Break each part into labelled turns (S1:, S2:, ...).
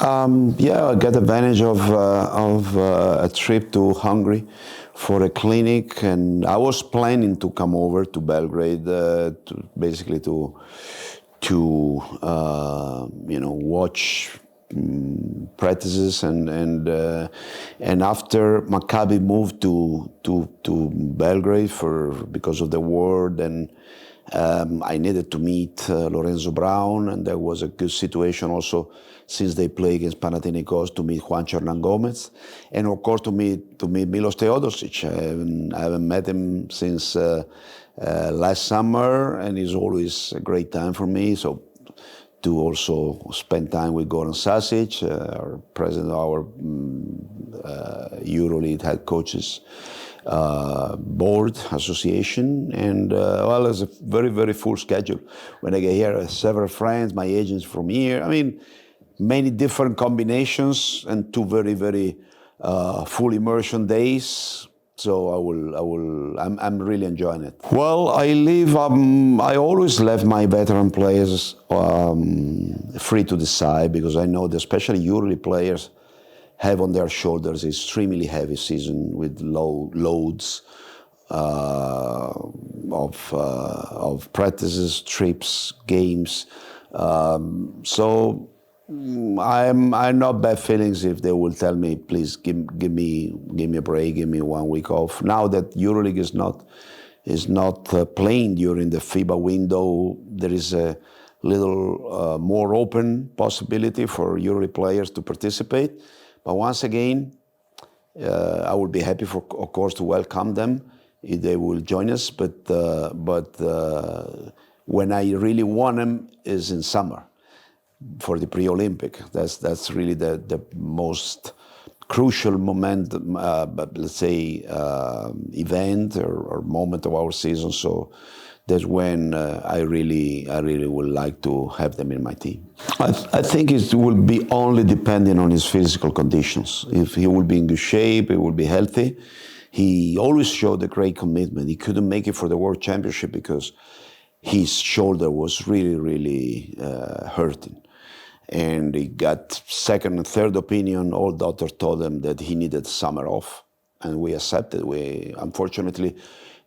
S1: Yeah, I got advantage of a trip to Hungary for a clinic, and I was planning to come over to Belgrade basically to watch practices, and after Maccabi moved to Belgrade because of the war, then I needed to meet Lorenzo Brown, and there was a good situation also since they play against Panathinaikos to meet Juan Hernan Gomez, and of course to meet Miloš Teodosić. I haven't met him since last summer, and it's always a great time for me. So to also spend time with Goran Sasic, our president of our EuroLeague head coaches board association, and well, it's a very, very full schedule. When I get here, several friends, my agents from here. I mean, many different combinations and two very, very full immersion days. So I'm really enjoying it. Well, I always left my veteran players free to decide, because I know that especially EuroLeague players have on their shoulders an extremely heavy season with loads of practices, trips, games. So I'm not bad feelings if they will tell me, please give me a break, give me 1 week off. Now that EuroLeague is not playing during the FIBA window, there is a little more open possibility for EuroLeague players to participate. But once again, I would be happy, of course, to welcome them if they will join us. But when I really want them is in summer for the pre-Olympic. That's really the most crucial moment, let's say, event or moment of our season. So that's when I really would like to have them in my team. I think it will be only depending on his physical conditions. If he will be in good shape, he will be healthy. He always showed a great commitment. He couldn't make it for the World Championship because his shoulder was really hurting. And he got second and third opinion. All doctors told him that he needed summer off, and we accepted. Unfortunately,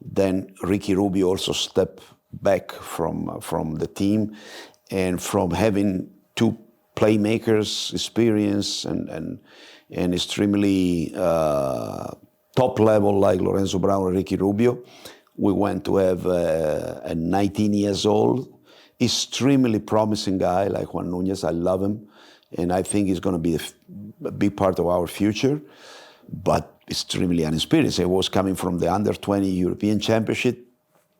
S1: then Ricky Rubio also stepped back from the team, and from having two playmakers, experience and extremely top level like Lorenzo Brown and Ricky Rubio, we went to have a 19 years old, extremely promising guy like Juan Núñez. I love him, and I think he's going to be a big part of our future, but extremely inexperienced. He was coming from the under-20 European Championship,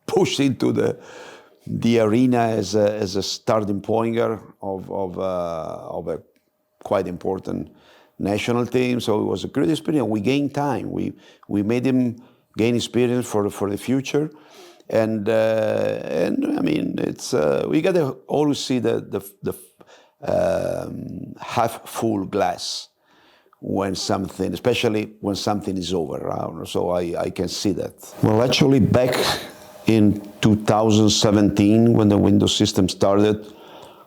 S1: pushed into the arena as a starting point guard of a quite important national team. So it was a great experience. We gained time. We made him gain experience for the future. And I mean, it's we got to always see the half full glass when something, especially when something is over. So I can see that. Well, actually, back in 2017, when the window system started,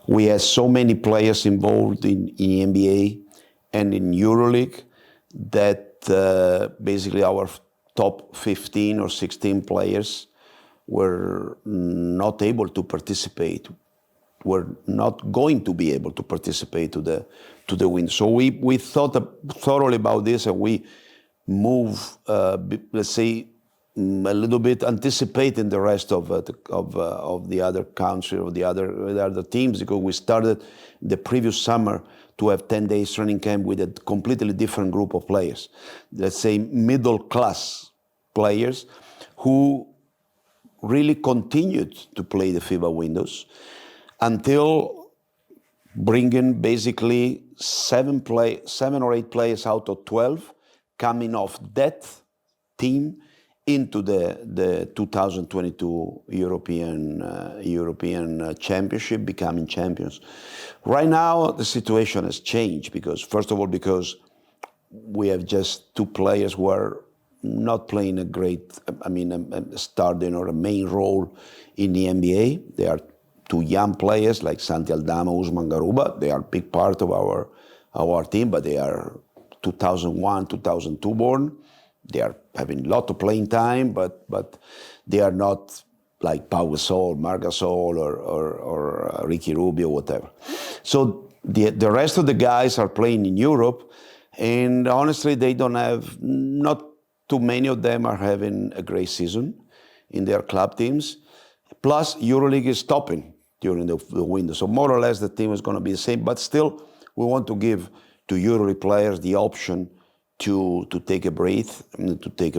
S1: we had so many players involved in NBA and in EuroLeague that basically our top 15 or 16 players were not able to participate, were not going to be able to participate to the win. So we thought thoroughly about this, and we moved, let's say, a little bit anticipating the rest of the other country or the other teams, because we started the previous summer to have 10 days training camp with a completely different group of players. Let's say middle class players who really continued to play the FIBA windows until bringing basically 7 or 8 players out of 12 coming off that team into the 2022 European Championship, becoming champions. Right now, the situation has changed because, first of all, because we have just 2 players who are not playing a starting or a main role in the NBA. They are 2 young players like Santi Aldama, Usman Garuba. They are a big part of our our team, but they are 2001, 2002 born. They are having a lot of playing time, but they are not like Pau Gasol, Marc Gasol, or Ricky Rubio, whatever. So the rest of the guys are playing in Europe, and honestly, they don't have, not too many of them are having a great season in their club teams. Plus, EuroLeague is stopping during the window. So more or less, the team is going to be the same. But still, we want to give to EuroLeague players the option to take a breath, to take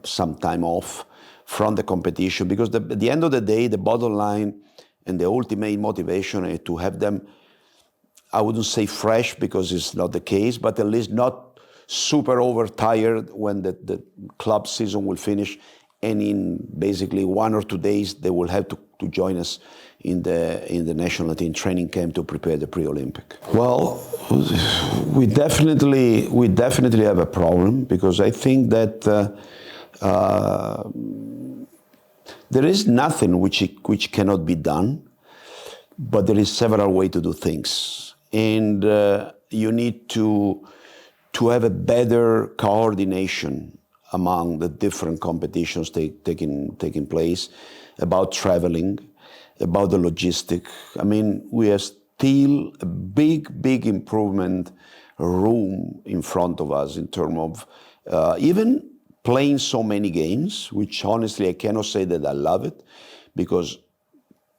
S1: some time off from the competition. Because at the end of the day, the bottom line and the ultimate motivation is to have them, I wouldn't say fresh because it's not the case, but at least not super overtired when the club season will finish. And in basically 1 or 2 days, they will have to join us in the national team training camp to prepare the pre-Olympic. Well, we definitely have a problem, because I think that there is nothing which cannot be done, but there is several ways to do things, and you need to have a better coordination among the different competitions taking place, about traveling, about the logistic. I mean, we have still a big improvement room in front of us in terms of even playing so many games, which honestly I cannot say that I love it, because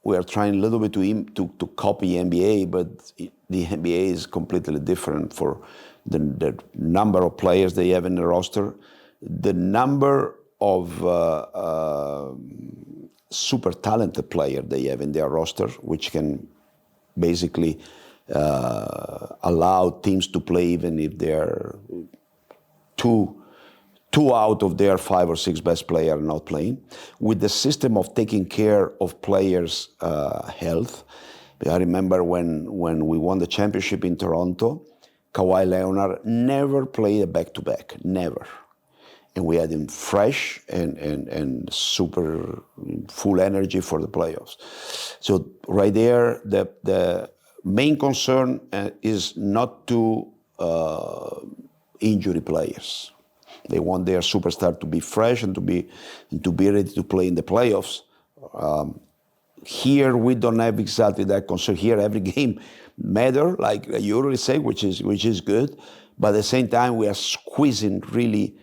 S1: we are trying a little bit to copy NBA, but the NBA is completely different for the number of players they have in the roster, the number of super talented players they have in their roster, which can basically allow teams to play even if they're two out of their 5 or 6 best players are not playing. With the system of taking care of players' health, I remember when we won the championship in Toronto, Kawhi Leonard never played a back-to-back, never. And we had him fresh and super full energy for the playoffs. So right there, the main concern is not to injury players. They want their superstar to be fresh and to be ready to play in the playoffs. Here we don't have exactly that concern. Here every game matters, like you already say, which is good. But at the same time, we are squeezing really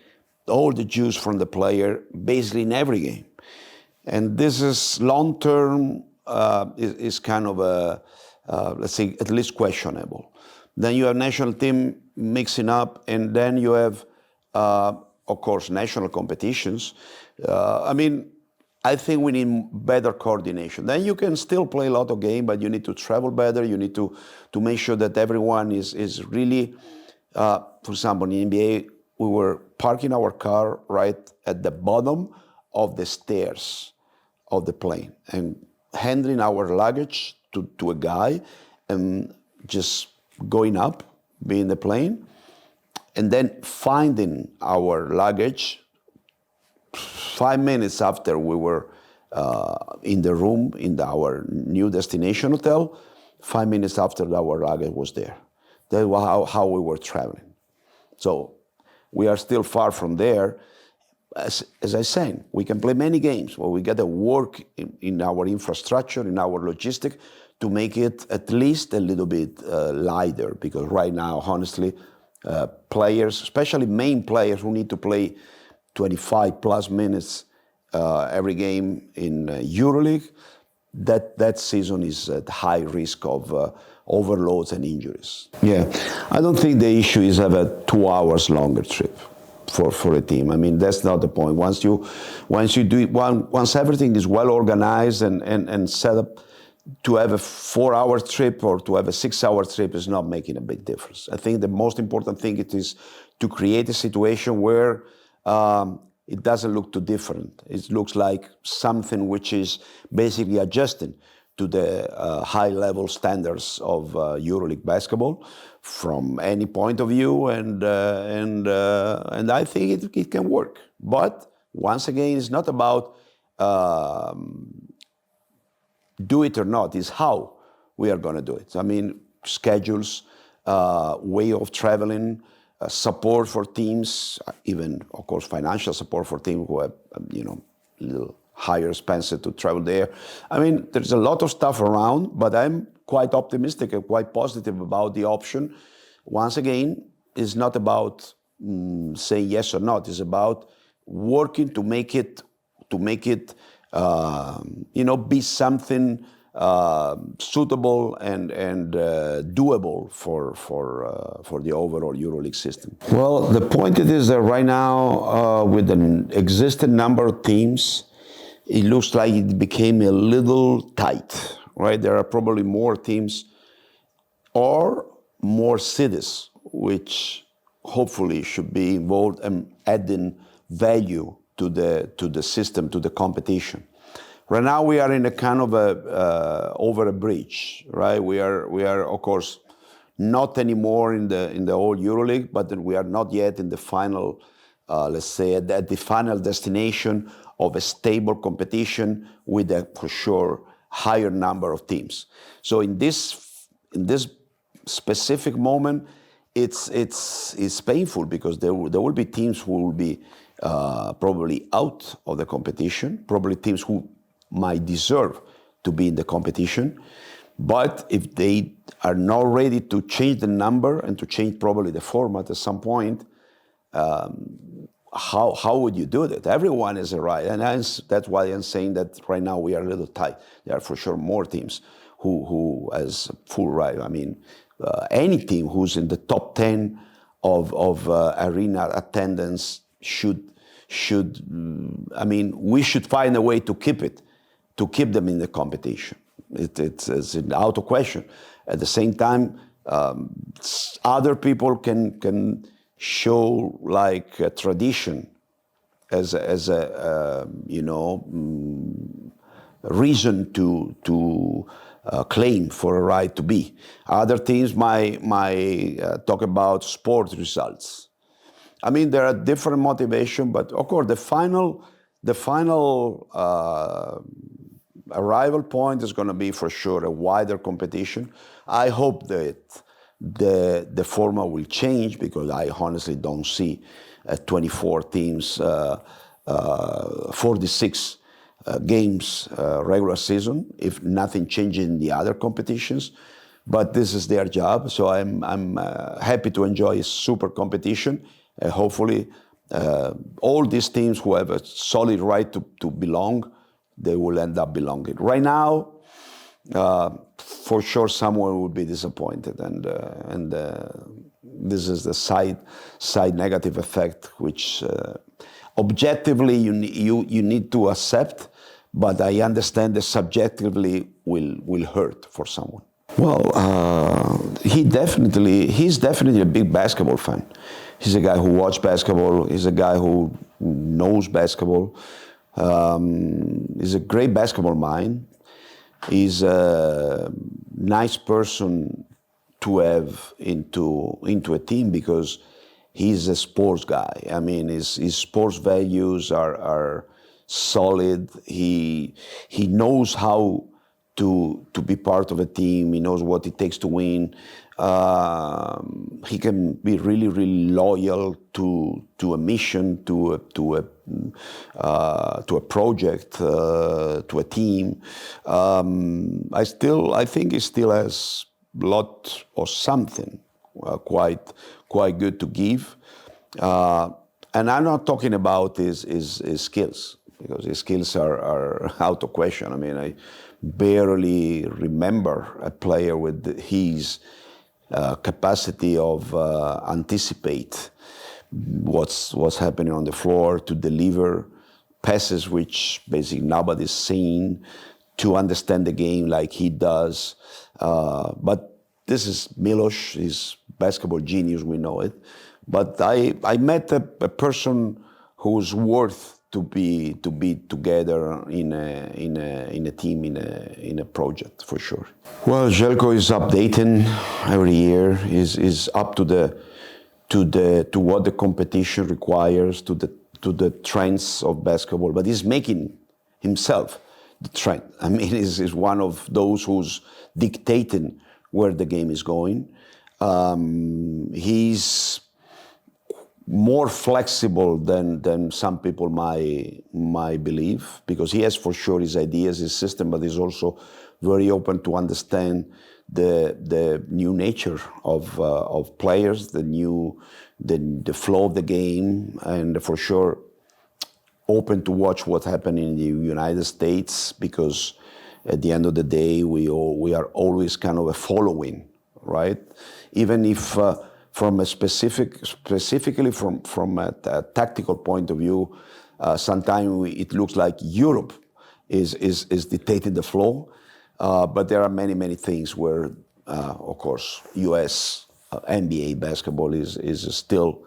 S1: all the juice from the player basically in every game. And this is long-term, is kind of let's say, at least questionable. Then you have national team mixing up, and then you have, of course, national competitions. I mean, I think we need better coordination. Then you can still play a lot of games, but you need to travel better. You need to make sure that everyone is really, for example, in the NBA, we were parking our car right at the bottom of the stairs of the plane and handing our luggage to a guy and just going up, being in the plane, and then finding our luggage 5 minutes after we were in the room in our new destination hotel. 5 minutes after our luggage was there. That's how we were traveling. So we are still far from there. As I said, we can play many games, but we got to work in our infrastructure, in our logistic, to make it at least a little bit lighter. Because right now, honestly, players, especially main players who need to play 25 plus minutes every game in EuroLeague, that season is at high risk of overloads and injuries. Yeah, I don't think the issue is have a 2 hours longer trip for a team. I mean, that's not the point. Once you do it, once everything is well organized and set up, to have a 4-hour trip or to have a 6-hour trip is not making a big difference. I think the most important thing it is to create a situation where it doesn't look too different. It looks like something which is basically adjusting to the high-level standards of EuroLeague basketball from any point of view, and I think it can work. But once again, it's not about do it or not, it's how we are going to do it. I mean, schedules, way of traveling, support for teams, even of course financial support for teams who have a little higher expenses to travel there. I mean, there's a lot of stuff around, but I'm quite optimistic and quite positive about the option. Once again, it's not about saying yes or not. It's about working to make it be something suitable and doable for the overall EuroLeague system. Well, the point is that right now, with an existing number of teams, it looks like it became a little tight, right? There are probably more teams or more cities, which hopefully should be involved and adding value to the system, to the competition. Right now we are in a kind of over a bridge, right? We are of course not anymore in the old EuroLeague, but we are not yet in the final, let's say, at the final destination of a stable competition with a for sure higher number of teams. So in this specific moment, it's painful because there will be teams who will be probably out of the competition, probably teams who might deserve to be in the competition. But if they are not ready to change the number and to change probably the format at some point, how would you do that? Everyone is a right, and that's why I'm saying that right now we are a little tight. There are for sure more teams who has full right. I mean, any team who's in the top 10 of arena attendance should. I mean, we should find a way to keep them in the competition. It's out of question. At the same time, other people can show like a tradition as a reason to claim for a right to be. Other teams might talk about sport results. I mean, there are different motivations, but of course, the final arrival point is going to be for sure a wider competition. I hope that the format will change because I honestly don't see 24 teams, 46 games regular season if nothing changes in the other competitions. But this is their job, so I'm happy to enjoy a super competition. Hopefully, all these teams who have a solid right to belong, they will end up belonging. Right now, for sure, someone will be disappointed, and this is the side negative effect, which objectively you need to accept, but I understand that subjectively will hurt for someone. Well, he's definitely a big basketball fan. He's a guy who watches basketball. He's a guy who knows basketball. He's a great basketball mind. He's a nice person to have into a team because he's a sports guy. I mean, his sports values are solid. He knows how to be part of a team. He knows what it takes to win. He can be really, really loyal to a mission, to a project, to a team. I think he still has a lot or something quite good to give. And I'm not talking about his skills, because his skills are out of question. I mean, I barely remember a player with his capacity of anticipate what's happening on the floor, to deliver passes which basically nobody's seen, to understand the game like he does. But this is MILOŠ, he's basketball genius, we know it. But I met a person who's worth to be together in a team, in a project, for sure. Well, ŽELJKO is updating every year. Is up to what the competition requires, to the trends of basketball. But he's making himself the trend. I mean, he's one of those who's dictating where the game is going. He's more flexible than some people might believe, because he has for sure his ideas, his system, but he's also very open to understand the new nature of players, the flow of the game, and for sure open to watch what happened in the United States, because at the end of the day we are always kind of a following, right? Even if from a specifically from a tactical point of view, sometimes it looks like Europe is dictating the flow, but there are many things where, of course, U.S. NBA basketball is still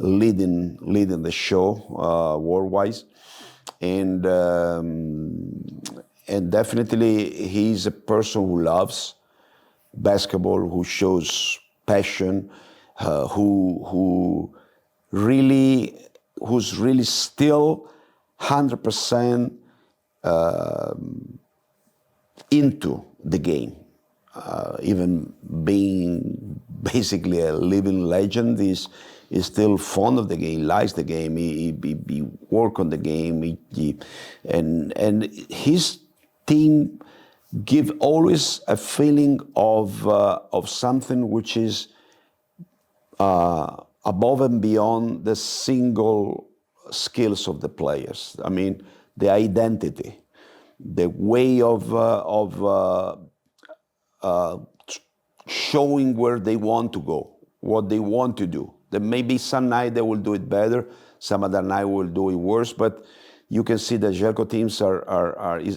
S1: leading the show worldwide, and definitely he's a person who loves basketball, who shows passion, who's really still 100% into the game. Even being basically a living legend, is still fond of the game, likes the game. He work on the game, and his team give always a feeling of something which is above and beyond the single skills of the players. I mean, the identity, the way of showing where they want to go, what they want to do. There may be some night they will do it better, some other night will do it worse, but you can see that ŽELJKO teams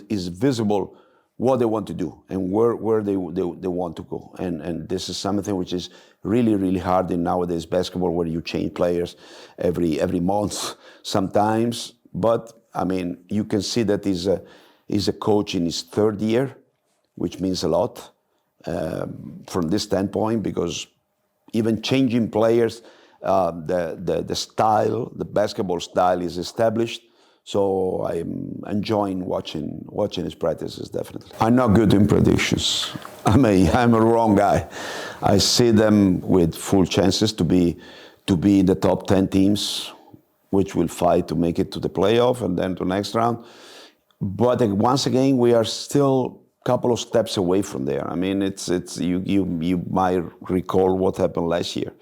S1: is visible what they want to do and where they want to go. And this is something which is really hard in nowadays basketball, where you change players every month sometimes. But I mean, you can see that he's a coach in his third year, which means a lot from this standpoint, because even changing players, the style, the basketball style is established. So I'm enjoying watching his practices, definitely. I'm not good in predictions. I'm a wrong guy. I see them with full chances to be in the top 10 teams, which will fight to make it to the playoff and then to next round. But once again, we are still a couple of steps away from there. I mean, you might recall what happened last year.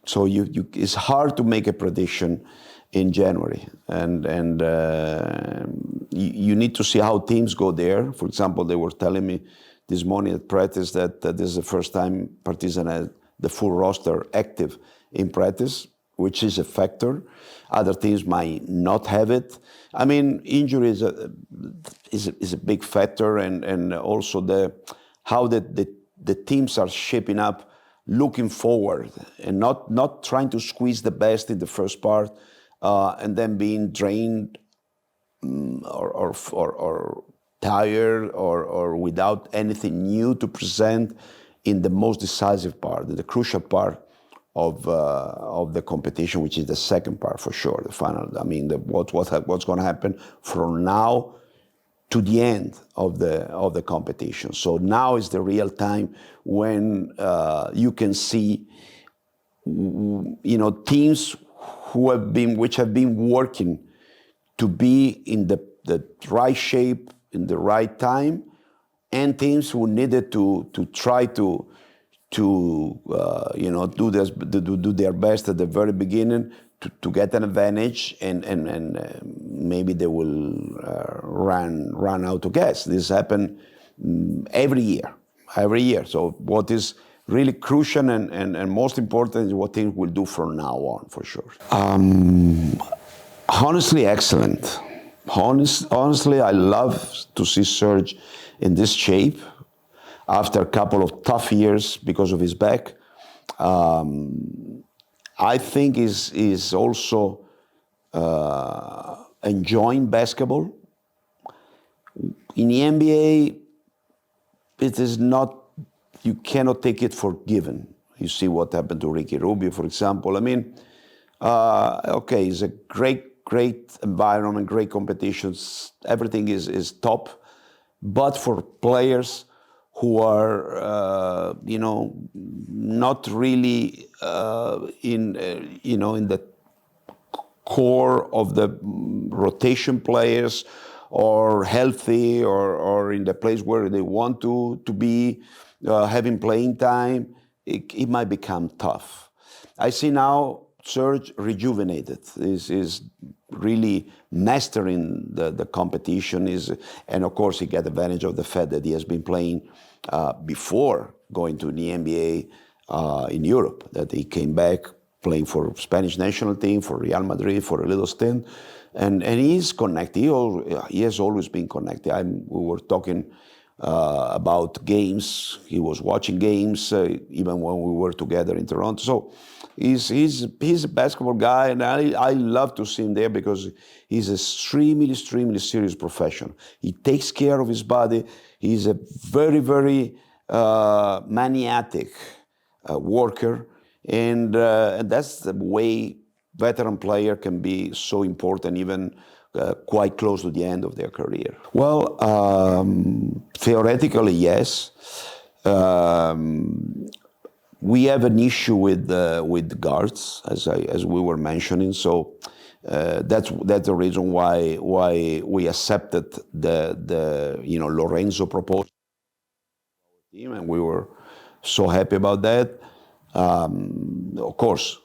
S1: So it's hard to make a prediction in January, and you need to see how teams go there. For example, they were telling me this morning at practice that this is the first time Partizan had the full roster active in practice, which is a factor. Other teams might not have it. I mean, injury is a big factor, and also how the teams are shaping up, looking forward, and not trying to squeeze the best in the first part, and then being drained or tired or without anything new to present in the most decisive part, the crucial part of the competition, which is the second part for sure, the final. I mean, what's going to happen from now to the end of the competition. So now is the real time when you can see, teams which have been working to be in the right shape in the right time, and teams who needed to try to do their best at the very beginning to get an advantage, and maybe they will run out of gas. This happens every year. So what is really crucial and most important is what teams will do from now on, for sure. Honestly, excellent. Honestly, I love to see Serge in this shape after a couple of tough years because of his back. I think he's also enjoying basketball. In the NBA, it is not, you cannot take it for given. You see what happened to Ricky Rubio, for example. I mean, okay, it's a great environment, great competitions. Everything is top. But for players who are, not really in the core of the rotation players, or healthy, or in the place where they want to be, having playing time, it might become tough. I see now Serge rejuvenated, is really mastering the competition, and of course he got advantage of the fact that he has been playing before going to the NBA in Europe, that he came back playing for Spanish national team, for Real Madrid, for a little stint, and he's connected. He has always been connected. We were talking about games. He was watching games even when we were together in Toronto. So he's a basketball guy, and I love to see him there because he's extremely serious professional. He takes care of his body. He's a very maniac worker, and that's the way veteran player can be so important, even quite close to the end of their career. Well, theoretically, yes. We have an issue with guards, as we were mentioning. So that's the reason why we accepted the Lorenzo proposal, and we were so happy about that. Of course.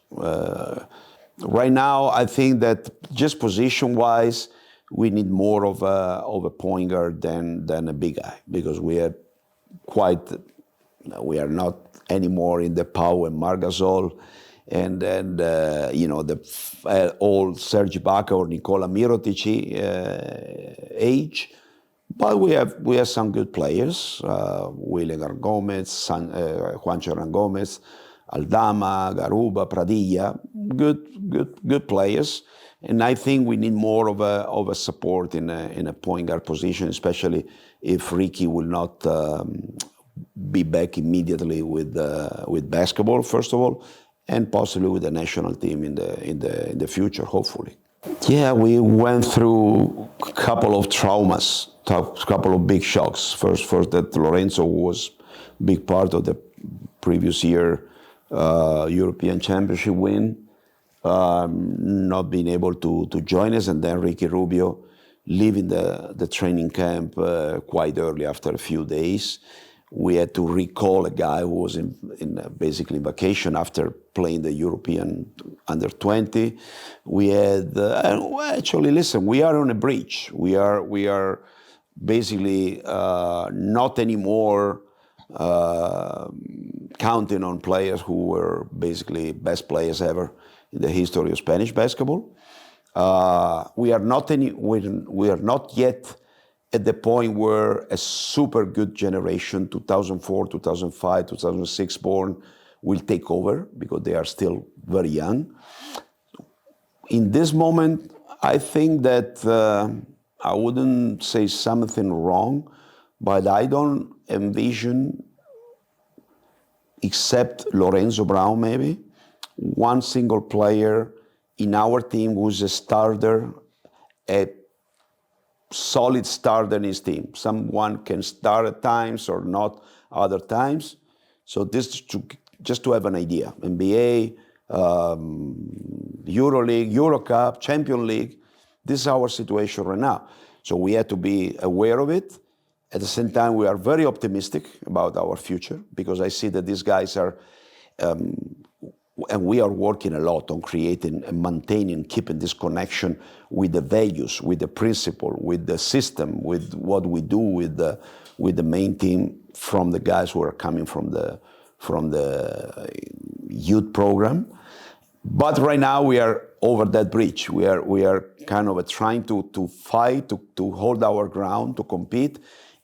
S1: Right now, I think that just position-wise, we need more of a point guard than a big guy, because we are not anymore in the Pau and Margasol and the old Serge Ibaka or Nikola Mirotic age. But we have some good players, William Gomez, Juancho Gomez, Aldama, Garuba, Pradilla, good players, and I think we need more of a support in a point guard position, especially if Ricky will not be back immediately with basketball, first of all, and possibly with the national team in the future, hopefully. Yeah, we went through a couple of traumas, a couple of big shocks. First that Lorenzo was a big part of the previous year European Championship win, not being able to join us, and then Ricky Rubio leaving the training camp quite early after a few days. We had to recall a guy who was basically in vacation after playing the European under-20. We had actually, listen, we are on a bridge. We are basically not anymore counting on players who were basically best players ever in the history of Spanish basketball. We are not yet at the point where a super good generation, 2004, 2005, 2006 born, will take over, because they are still very young. In this moment, I think that I wouldn't say something wrong, but I don't envision, except Lorenzo Brown maybe, one single player in our team who's a starter, a solid starter in his team. Someone can start at times or not other times. So this just to have an idea. NBA, EuroLeague, EuroCup, Champions League, this is our situation right now. So we have to be aware of it. At the same time, we are very optimistic about our future, because I see that these guys are, and we are working a lot on creating and maintaining, keeping this connection with the values, with the principle, with the system, with what we do with the main team, from the guys who are coming from the youth program. But right now we are over that bridge. We are kind of trying to fight, to hold our ground, to compete,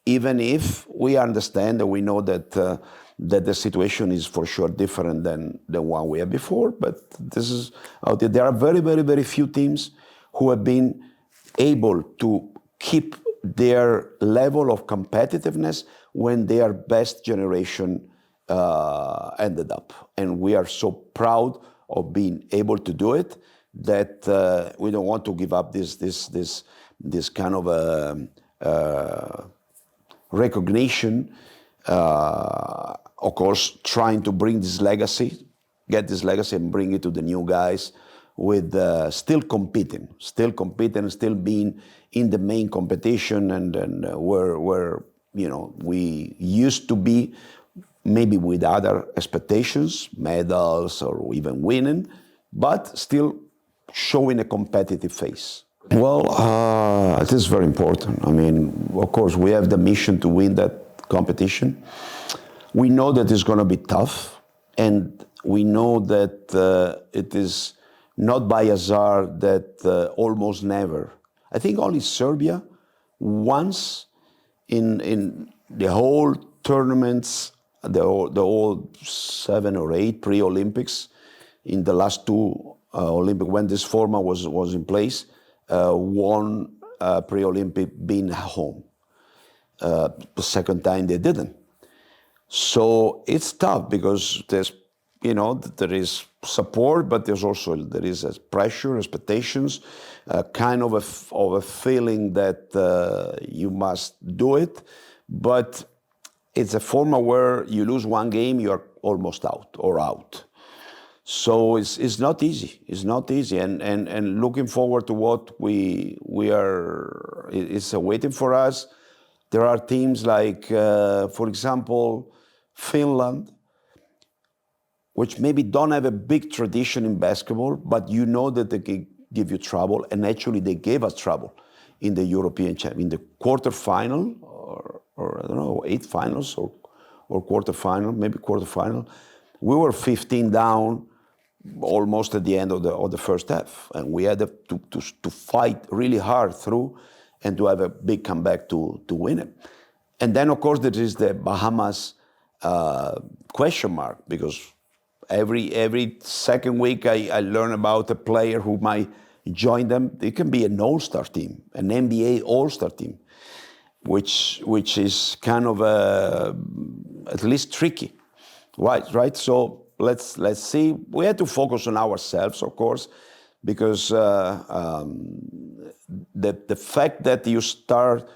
S1: even if we understand and we know that the situation is for sure different than the one we had before. But this is out there. There are very few teams who have been able to keep their level of competitiveness when their best generation ended up. And we are so proud of being able to do it that we don't want to give up this kind of recognition Of course, trying to bring this legacy, get this legacy and bring it to the new guys with still competing, still being in the main competition and where you know, we used to be, maybe with other expectations, medals or even winning, but still showing a competitive face. Well, it is very important. I mean, of course, we have the mission to win that competition. We know that it's going to be tough, and we know that it is not by hazard that almost never. I think only Serbia once in the whole tournaments, the whole 7 or 8 pre-Olympics, in the last 2 Olympic, when this format was in place, won pre-Olympic being home. The second time they didn't. So it's tough because there's, you know, there is support, but there is pressure, expectations, kind of a feeling that you must do it. But it's a format where you lose one game, you're almost out. So it's not easy. It's not easy, and looking forward to what we are is waiting for us. There are teams like, for example, Finland, which maybe don't have a big tradition in basketball, but you know that they can give you trouble, and actually they gave us trouble in the European Championship, in the quarterfinal, or I don't know, 8 finals or quarterfinal, maybe quarterfinal. We were 15 down almost at the end of the first half, and we had to fight really hard through and to have a big comeback to win it. And then, of course, there is the Bahamas question mark, because every second week I learn about a player who might join them. It can be an all-star team, an NBA all-star team, which is kind of at least tricky, right? So let's see. We had to focus on ourselves, of course, because the fact that you start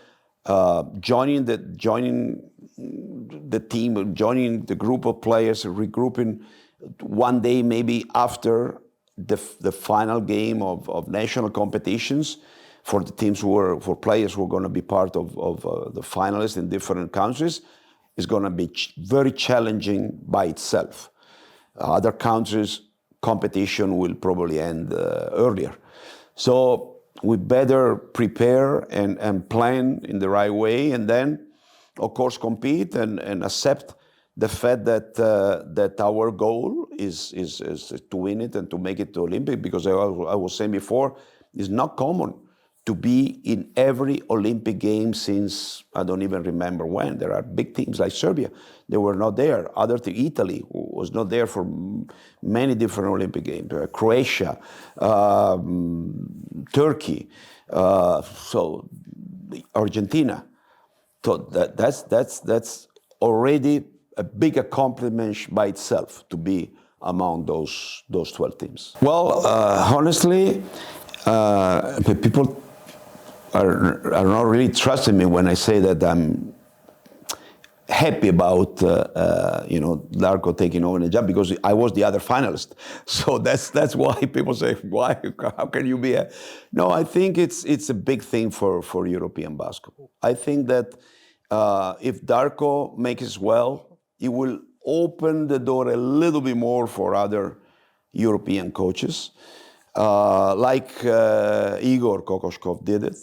S1: joining the team, joining the group of players, regrouping one day maybe after the final game of national competitions for the teams for players who are going to be part of the finalists in different countries, is going to be very challenging by itself. Other countries' competition will probably end earlier. So we better prepare and plan in the right way, and then, of course, compete and accept the fact that our goal is to win it and to make it to Olympic, because I was saying before, it's not common to be in every Olympic game since I don't even remember when. There are big teams like Serbia, they were not there. Italy was not there for many different Olympic games. Croatia, Turkey, so Argentina. So that's already a big accomplishment by itself to be among those 12 teams. Well, honestly, people are not really trusting me when I say that I'm happy about Darko taking over the job, because I was the other finalist. So that's why people say, why? How can you be No, I think it's a big thing for European basketball. I think that if Darko makes it well, it will open the door a little bit more for other European coaches, like Igor Kokoškov did it.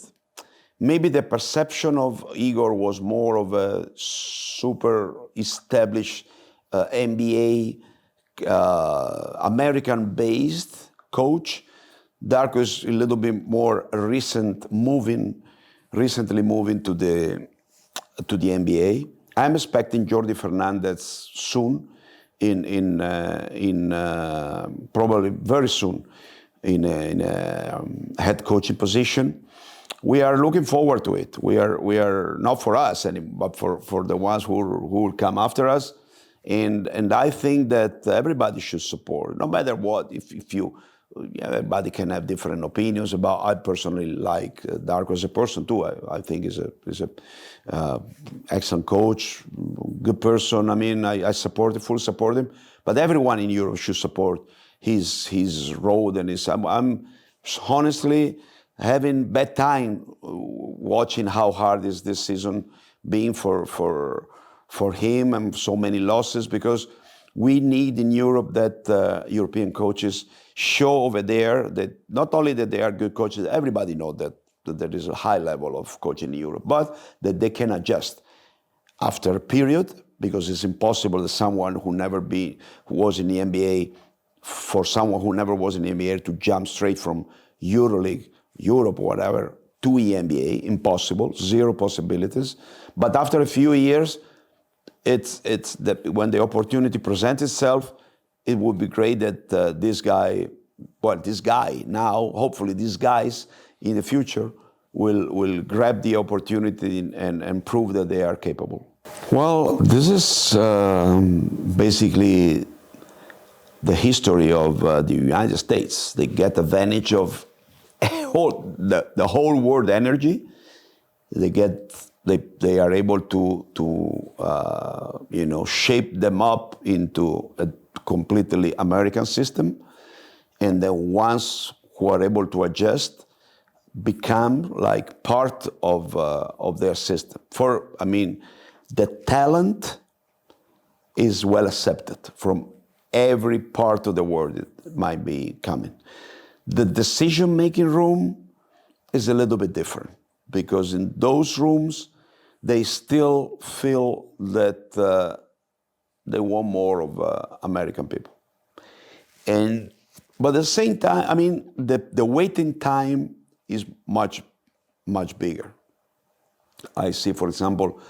S1: Maybe the perception of Igor was more of a super established NBA, American-based coach. Darko is a little bit more recently moving to the NBA. I'm expecting Jordi Fernandez soon, probably very soon, in a head coaching position. We are looking forward to it. We are not for us, but for the ones who will come after us. And I think that everybody should support, no matter what. If you everybody can have different opinions about. I personally like Darko as a person too. I think he's a excellent coach, good person. I mean, I fully support him. But everyone in Europe should support his road and his. I'm honestly having bad time watching how hard is this season being for him and so many losses, because we need in Europe that European coaches show over there that not only that they are good coaches, everybody knows that there is a high level of coaching in Europe, but that they can adjust after a period, because it's impossible that someone who was in the NBA, for someone who never was in the NBA to jump straight from Euroleague, Europe, whatever, to the NBA. Impossible, zero possibilities. But after a few years, when the opportunity presents itself, it would be great that this guy now, hopefully these guys in the future will grab the opportunity and prove that they are capable. Well, this is basically the history of the United States. They get advantage of the whole world energy. They are able to shape them up into a completely American system, and then once who are able to adjust, become like part of their system. The talent is well accepted from every part of the world. It might be coming. The decision-making room is a little bit different, because in those rooms, they still feel that they want more of American people. But at the same time, the waiting time is much, much bigger. I see, for example,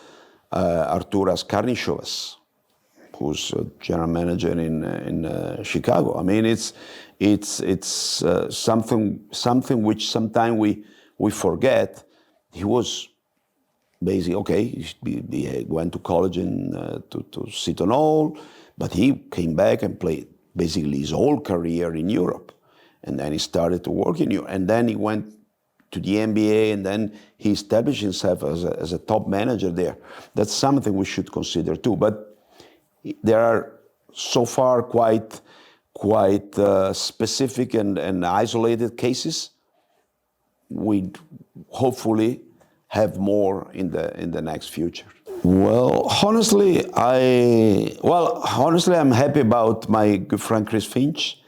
S1: Arturas Karnišovas, who's a general manager in Chicago. It's something which sometimes we forget. He was basically he went to college to Seton Hall, but he came back and played basically his whole career in Europe, and then he started to work in Europe, and then he went to the NBA, and then he established himself as a top manager there. That's something we should consider too. But there are so far quite specific and isolated cases. We hopefully have more in the next future. Well, honestly, I'm happy about my good friend Chris Finch.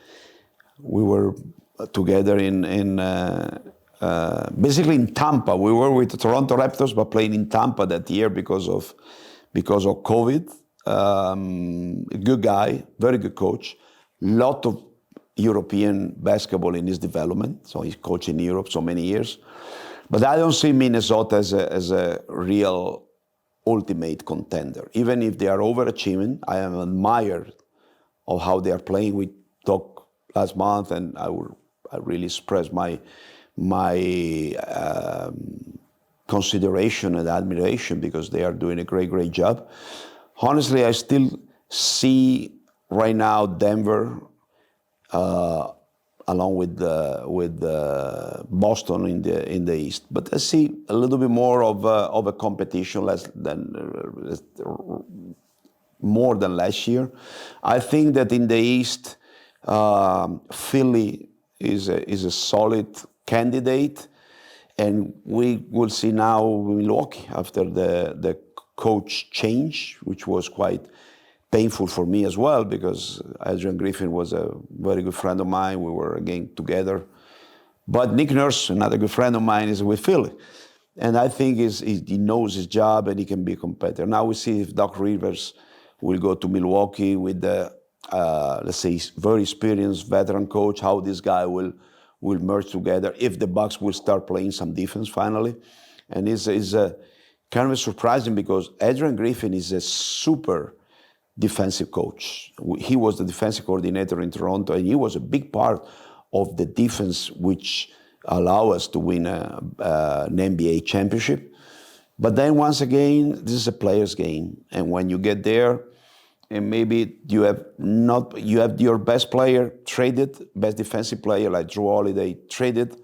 S1: We were together basically in Tampa. We were with the Toronto Raptors, but playing in Tampa that year because of COVID. A good guy, very good coach. Lot of European basketball in his development. So he's coached in Europe so many years. But I don't see Minnesota as a real ultimate contender. Even if they are overachieving, I am admired of how they are playing. We talked last month, and I really expressed my consideration and admiration, because they are doing a great job. Honestly, I still see right now Denver, along with Boston in the East. But I see a little bit more of a competition more than last year. I think that in the East, Philly is a solid candidate, and we will see now Milwaukee after the coach change, which was quite painful for me as well, because Adrian Griffin was a very good friend of mine. We were again together. But Nick Nurse, another good friend of mine, is with Philly. And I think he knows his job and he can be a competitor. Now we see if Doc Rivers will go to Milwaukee with the, let's say, very experienced veteran coach, how this guy will merge together, if the Bucks will start playing some defense finally. And it's kind of surprising, because Adrian Griffin is a super defensive coach. He was the defensive coordinator in Toronto, and he was a big part of the defense which allowed us to win an NBA championship. But then once again, this is a player's game. And when you get there, and maybe you have your best player traded, best defensive player like Drew Holiday traded,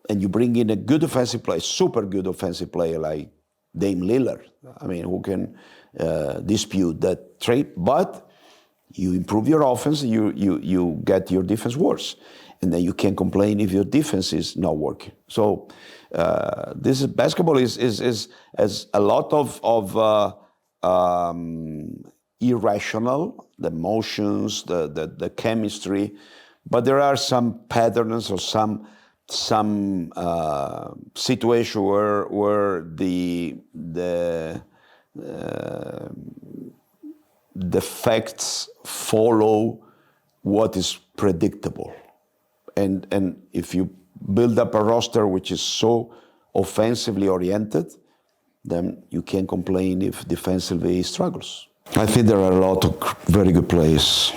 S1: and you bring in a good offensive player, super good offensive player like Dame Lillard. I mean, who can dispute that trade? But you improve your offense, you get your defense worse, and then you can't complain if your defense is not working. So this is basketball is a lot of irrational, the emotions, the chemistry, but there are some patterns or some situation where the facts follow what is predictable, and if you build up a roster which is so offensively oriented, then you can't complain if defensively he struggles. I think there are a lot of very good players,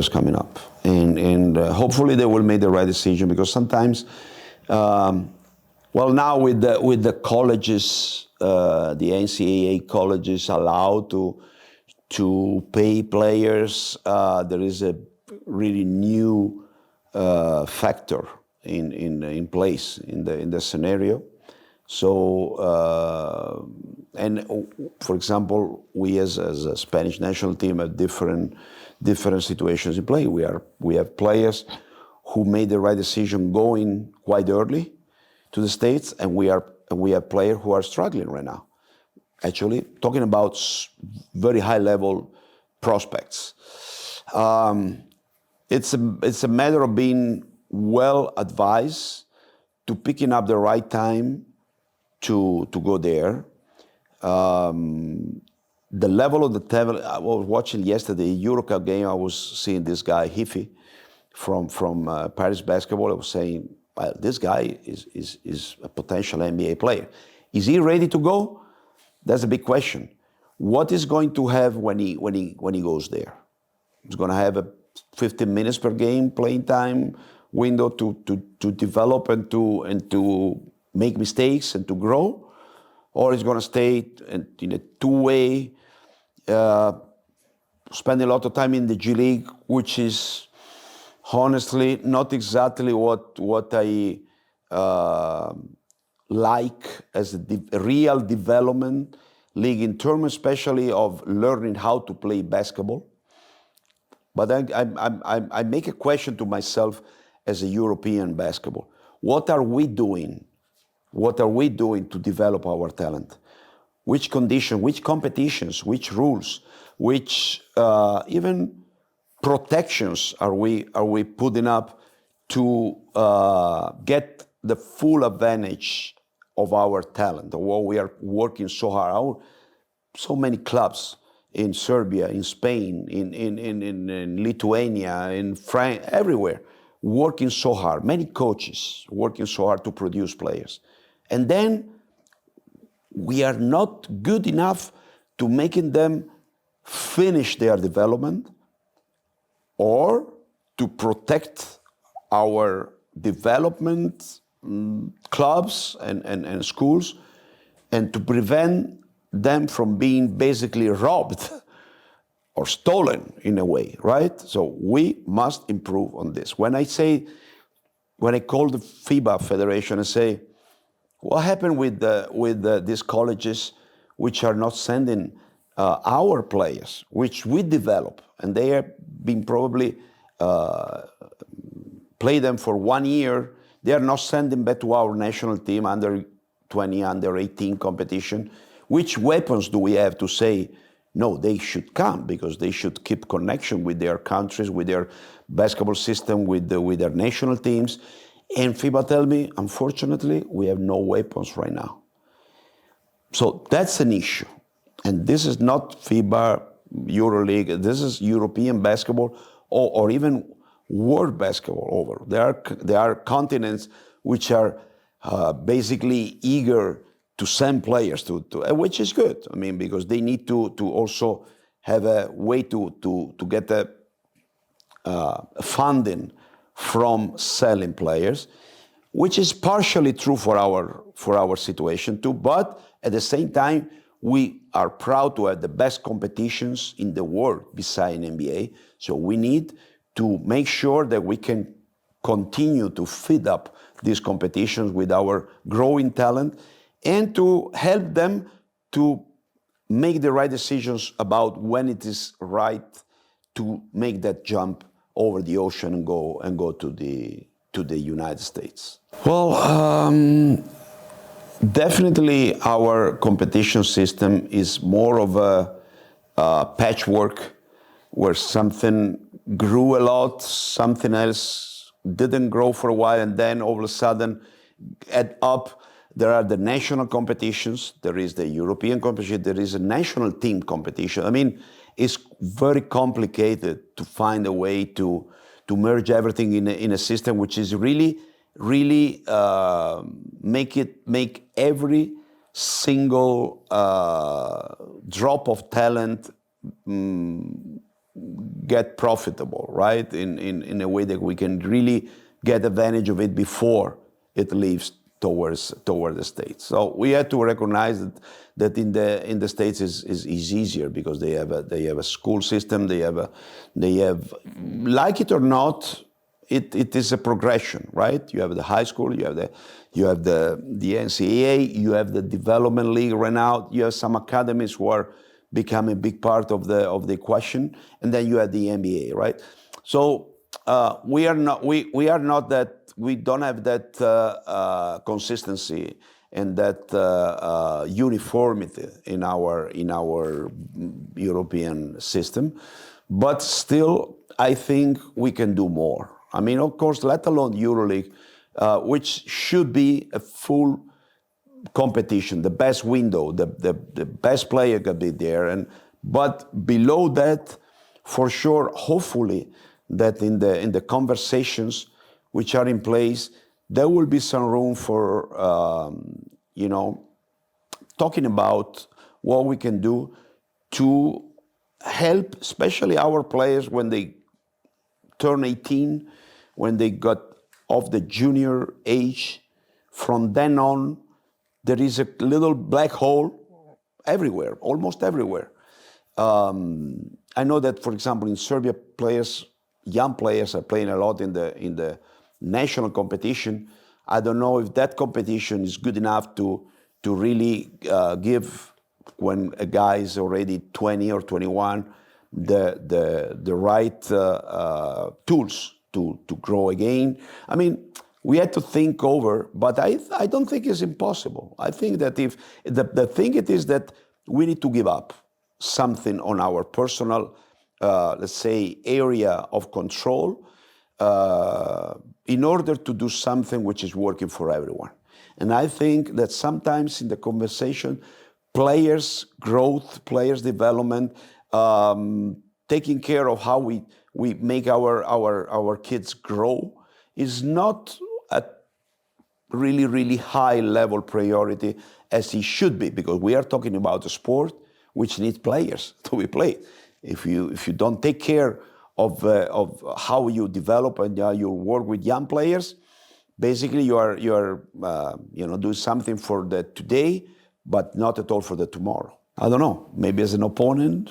S1: coming up, and hopefully they will make the right decision, because sometimes, now with the colleges, the NCAA colleges allowed to pay players, there is a really new factor in place in the scenario. So, and for example, we as a Spanish national team have different situations in play. We have players who made the right decision going quite early to the States, and we have players who are struggling right now. Actually, talking about very high level prospects. It's a matter of being well advised, to picking up the right time to go there. The level of the table, I was watching yesterday, EuroCup game, I was seeing this guy, Hiffy, from Paris Basketball. I was saying, well, this guy is a potential NBA player. Is he ready to go? That's a big question. What is going to have when he goes there? He's going to have a 15 minutes per game playing time window to develop and to make mistakes and to grow, or he's going to stay in a two-way, spend a lot of time in the G League, which is honestly not exactly what I like as a real development league, in terms especially of learning how to play basketball. But I make a question to myself as a European basketball. What are we doing? What are we doing to develop our talent? Which condition, which competitions, which rules, which even protections are we putting up to get the full advantage of our talent, of what we are working so hard. So many clubs in Serbia, in Spain, in Lithuania, in France, everywhere, working so hard. Many coaches working so hard to produce players. And then we are not good enough to making them finish their development, or to protect our development clubs and schools, and to prevent them from being basically robbed or stolen in a way, right? So we must improve on this. When I call the FIBA Federation and say, what happened with these colleges which are not sending our players, which we develop, and they have been probably play them for 1 year, they are not sending back to our national team under 20, under 18 competition. Which weapons do we have to say, no, they should come, because they should keep connection with their countries, with their basketball system, with their national teams? And FIBA tell me, unfortunately, we have no weapons right now. So that's an issue. And this is not FIBA, EuroLeague, this is European basketball, or even world basketball over. There are continents which are basically eager to send players to which is good. I mean, because they need to also have a way to get funding from selling players, which is partially true for our situation too. But at the same time, we are proud to have the best competitions in the world beside NBA. So we need to make sure that we can continue to feed up these competitions with our growing talent and to help them to make the right decisions about when it is right to make that jump over the ocean and go to the United States. Well, definitely our competition system is more of a patchwork where something grew a lot, something else didn't grow for a while, and then all of a sudden add up. There are the national competitions, there is the European competition, there is a national team competition. I mean, it's very complicated to find a way to merge everything in a system which is really make every single drop of talent get profitable, right? In a way that we can really get advantage of it before it leaves towards the States. So we had to recognize that in the States is easier because they have a school system, they have like it or not, it is a progression, right? You have the high school, you have the NCAA, you have the development league right now, you have some academies who are becoming a big part of the equation, and then you have the NBA, right? So we don't have that consistency and that uniformity in our European system, but still I think we can do more. I mean, of course, let alone EuroLeague, which should be a full competition, the best window, the best player can be there, but below that, for sure, hopefully, that in the conversations which are in place, there will be some room for talking about what we can do to help, especially our players when they turn 18, when they got off the junior age. From then on, there is a little black hole everywhere, almost everywhere. I know that, for example, in Serbia, young players are playing a lot in the national competition. I don't know if that competition is good enough to really give, when a guy is already 20 or 21, the right tools to grow again. I mean, we had to think over, but I don't think it's impossible. I think that if the thing it is that we need to give up something on our personal, let's say, area of control in order to do something which is working for everyone. And I think that sometimes in the conversation, players' growth, players' development, taking care of how we make our kids grow is not a really high level priority as it should be, because we are talking about a sport which needs players to be played. If you don't take care of how you develop and you work with young players, basically you are doing something for the today, but not at all for the tomorrow. I don't know. Maybe as an opponent,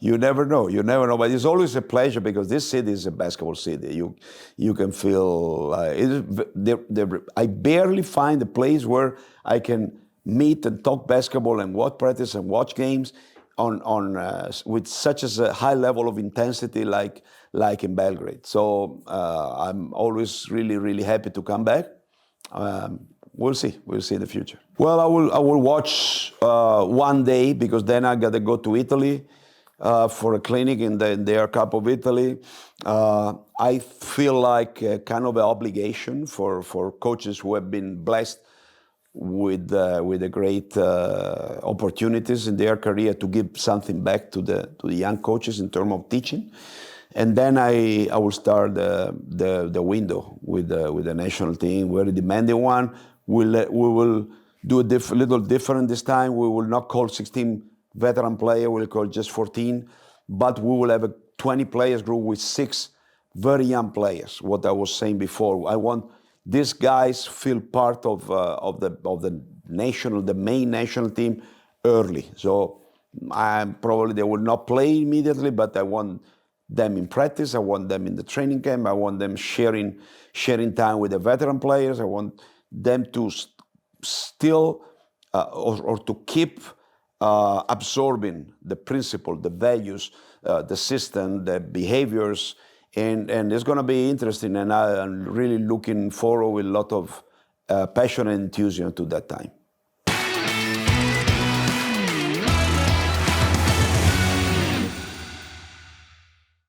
S1: you never know. You never know. But it's always a pleasure because this city is a basketball city. You can feel. I barely find a place where I can meet and talk basketball and watch practice and watch games with such a high level of intensity like in Belgrade. So I'm always really happy to come back. We'll see in the future. Well, I will watch one day, because then I got to go to Italy for a clinic in the Cup of Italy. I feel like kind of an obligation for coaches who have been blessed with the great opportunities in their career to give something back to the young coaches in terms of teaching. And then I will start the window with the national team, very demanding one. We will do a little different this time. We will not call 16 veteran players, we'll call just 14. But we will have a 20 players group with 6 very young players, what I was saying before. I want these guys feel part of the main national team early. So probably they will not play immediately, but I want them in practice. I want them in the training camp. I want them sharing time with the veteran players. I want them to still or to keep absorbing the principle, the values, the system, the behaviors, and it's going to be interesting. And I'm really looking forward with a lot of passion and enthusiasm to that time.